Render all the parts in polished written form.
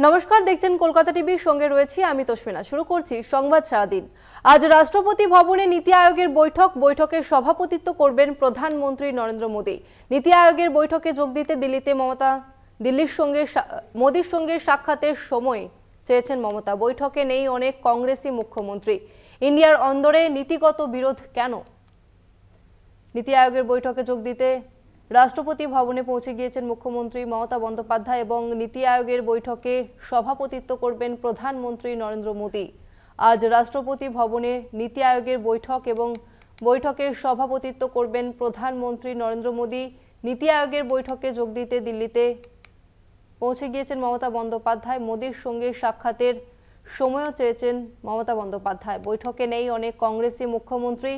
নমস্কার, দেখছেন কলকাতা টিভির সঙ্গে রয়েছি আমি তসমিনা। শুরু করছি সংবাদ সারাদিন। আজ রাষ্ট্রপতি ভবনে নীতি আয়োগের বৈঠকের সভাপতিত্ব করবেন প্রধানমন্ত্রী নরেন্দ্র মোদী। নীতি আয়োগের বৈঠকে যোগ দিতে মোদীর সঙ্গে সাক্ষাতের সময় চেয়েছেন মমতা। বৈঠকে নেই অনেক কংগ্রেসি মুখ্যমন্ত্রী। ইন্ডিয়ার অন্দরে নীতিগত বিরোধ কেন? নীতি আয়োগের বৈঠকে যোগ দিতে রাষ্ট্রপতি ভবনে পৌঁছে গিয়েছেন মুখ্যমন্ত্রী মমতা বন্দ্যোপাধ্যায় এবং নীতি আয়োগের বৈঠকে সভাপতিত্ব করবেন প্রধানমন্ত্রী নরেন্দ্র মোদী। আজ রাষ্ট্রপতি ভবনে নীতি আয়োগের বৈঠকের সভাপতিত্ব করবেন প্রধানমন্ত্রী নরেন্দ্র মোদী। নীতি আয়োগের বৈঠকে যোগ দিতে দিল্লিতে পৌঁছে গিয়েছেন মমতা বন্দ্যোপাধ্যায়। মোদীর সঙ্গে সাক্ষাতের সময়ও চেয়েছেন মমতা বন্দ্যোপাধ্যায়। বৈঠকে নেই অনেক কংগ্রেসি মুখ্যমন্ত্রী।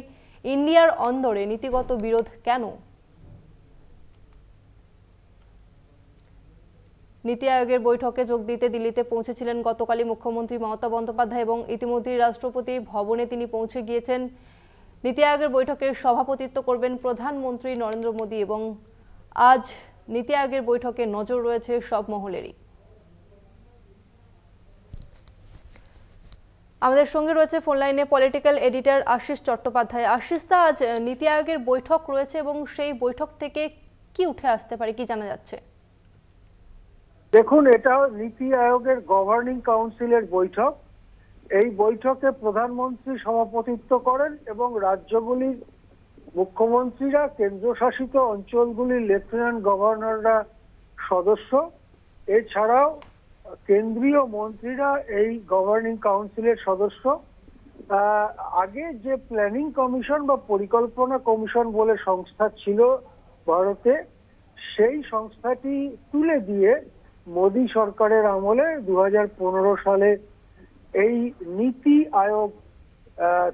ইন্ডিয়ার অন্দরে নীতিগত বিরোধ কেন? নীতি আয়োগের বৈঠকে যোগ দিতে দিল্লিতে পৌঁছেছিলেন গতকালই মুখ্যমন্ত্রী মমতা বন্দ্যোপাধ্যায় এবং ইতিমধ্যেই রাষ্ট্রপতি ভবনে তিনি পৌঁছে গিয়েছেন। নীতি আয়োগের বৈঠকের সভাপতিত্ব করবেন প্রধানমন্ত্রী নরেন্দ্র মোদী এবং আজ নীতি আয়োগের বৈঠকে নজর রয়েছে সব মহলেরই। আমাদের সঙ্গে রয়েছে ফোনলাইনে পলিটিক্যাল এডিটর আশিস চট্টোপাধ্যায়। আশিসদা, আজ নীতি আয়োগের বৈঠক রয়েছে এবং সেই বৈঠক থেকে কি উঠে আসতে পারে, কি জানা যাচ্ছে? দেখুন, এটা নীতি আয়োগের গভর্নিং কাউন্সিলের বৈঠক। এই বৈঠকে প্রধানমন্ত্রী সভাপতিত্ব করেন এবং রাজ্যগুলির মুখ্যমন্ত্রীরা, কেন্দ্রশাসিত অঞ্চলগুলির লেফটেন্যান্ট গভর্নররা সদস্য। এছাড়াও কেন্দ্রীয় মন্ত্রীরা এই গভর্নিং কাউন্সিলের সদস্য। আগে যে প্ল্যানিং কমিশন বা পরিকল্পনা কমিশন বলে সংস্থা ছিল ভারতে, সেই সংস্থাটি তুলে দিয়ে মোদী সরকারের আমলে 2015 সালে এই নীতি আয়োগ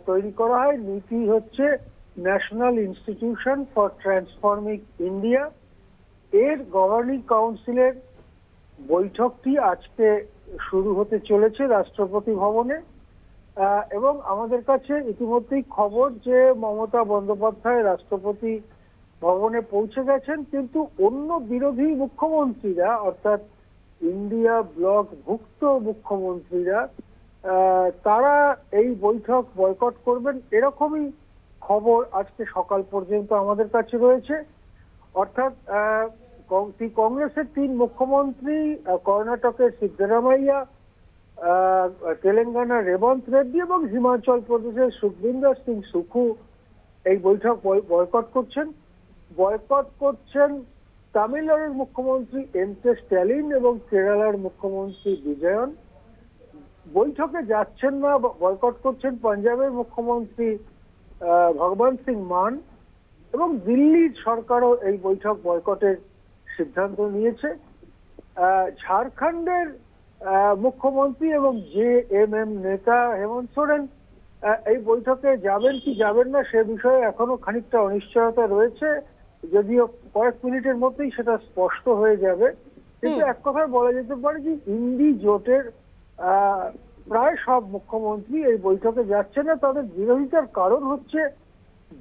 তৈরি করা হয়। নীতি হচ্ছে national institution for transforming India. এর গভর্নিং কাউন্সিলের বৈঠকটি আজকে শুরু হতে চলেছে রাষ্ট্রপতি ভবনে এবং আমাদের কাছে ইতিমধ্যেই খবর যে মমতা বন্দ্যোপাধ্যায় রাষ্ট্রপতি ভবনে পৌঁছে গেছেন, কিন্তু অন্য বিরোধী মুখ্যমন্ত্রীরা অর্থাৎ ইন্ডিয়া ব্লক ভুক্ত মুখ্যমন্ত্রীরা তারা এই বৈঠক বয়কট করবেন, এরকমই খবর আজকে সকাল পর্যন্ত আমাদের কাছে রয়েছে। অর্থাৎ কংগ্রেসের 3 মুখ্যমন্ত্রী, কর্ণাটকের সিদ্ধরামাইয়া, তেলেঙ্গানার রেবন্ত রেড্ডি এবং হিমাচল প্রদেশের সুখবিন্দর সিং সুখু এই বৈঠক বয়কট করছেন তামিলনাড়ুর মুখ্যমন্ত্রী এম.কে স্ট্যালিন এবং কেরালার মুখ্যমন্ত্রী বিজয়ন। বৈঠকে যাচ্ছেন না, বয়কট করছেন পাঞ্জাবের মুখ্যমন্ত্রী ভগবন্ত সিং মান এবং দিল্লির সরকারও এই বৈঠক বয়কটের সিদ্ধান্ত নিয়েছে। ঝাড়খণ্ডের মুখ্যমন্ত্রী এবং জেএমএম নেতা হেমন্ত সোরেন এই বৈঠকে যাবেন কি যাবেন না সে বিষয়ে এখনো খানিকটা অনিশ্চয়তা রয়েছে, যদিও কয়েক মিনিটের মধ্যেই সেটা স্পষ্ট হয়ে যাবে। কিন্তু এক কথায় বলা যেতে পারে যে ইন্ডি জোটের প্রায় সব মুখ্যমন্ত্রী এই বৈঠকে যাচ্ছে না। তাদের বিরোধিতার কারণ হচ্ছে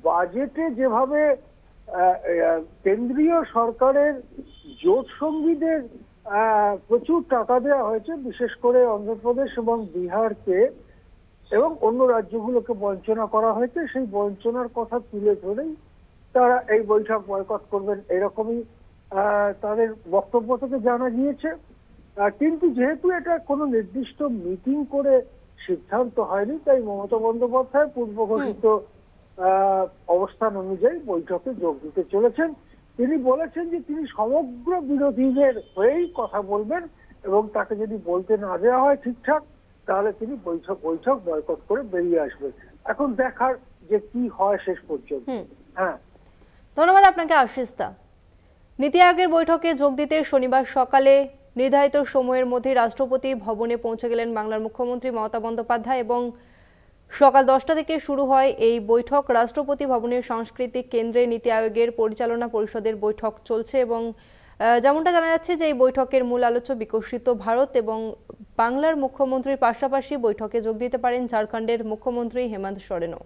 বাজেটে যেভাবে কেন্দ্রীয় সরকারের জোট সঙ্গীদের প্রচুর টাকা দেওয়া হয়েছে, বিশেষ করে অন্ধ্রপ্রদেশ এবং বিহারকে এবং অন্য রাজ্যগুলোকে বঞ্চনা করা হয়েছে, সেই বঞ্চনার কথা তুলে ধরেই তারা এই বৈঠক বয়কট করবেন, এরকমই তাদের বক্তব্য থেকে জানা গিয়েছে। কিন্তু যেহেতু এটা কোনো নির্দিষ্ট মিটিং করে সিদ্ধান্ত হয়নি, তাই মমতা বন্দ্যোপাধ্যায় পূর্ব ঘোষিত অবস্থান অনুযায়ী বৈঠকে যোগ দিতে চলেছেন। তিনি বলেছেন যে তিনি সমগ্র বিরোধীদের হয়েই কথা বলবেন এবং তাকে যদি বলতে না দেওয়া হয় ঠিকঠাক, তাহলে তিনি বৈঠক বয়কট করে বেরিয়ে আসবেন। এখন দেখার যে কি হয় শেষ পর্যন্ত। হ্যাঁ, ধন্যবাদ আপনাকে আশিসদা। নীতি আয়োগের বৈঠকে যোগ দিতে শনিবার সকালে নির্ধারিত সময়ের মধ্যে রাষ্ট্রপতি ভবনে পৌঁছে গেলেন বাংলার মুখ্যমন্ত্রী মমতা বন্দ্যোপাধ্যায় এবং সকাল 10টা থেকে শুরু হয় এই বৈঠক। রাষ্ট্রপতি ভবনের সাংস্কৃতিক কেন্দ্রে নীতি আয়োগের পরিচালনা পরিষদের বৈঠক চলছে এবং যেমনটা জানা যাচ্ছে যে এই বৈঠকের মূল আলোচ্য বিকশিত ভারত এবং বাংলার মুখ্যমন্ত্রীর পাশাপাশি বৈঠকে যোগ দিতে পারেন ঝাড়খণ্ডের মুখ্যমন্ত্রী হেমন্ত সোরেনও।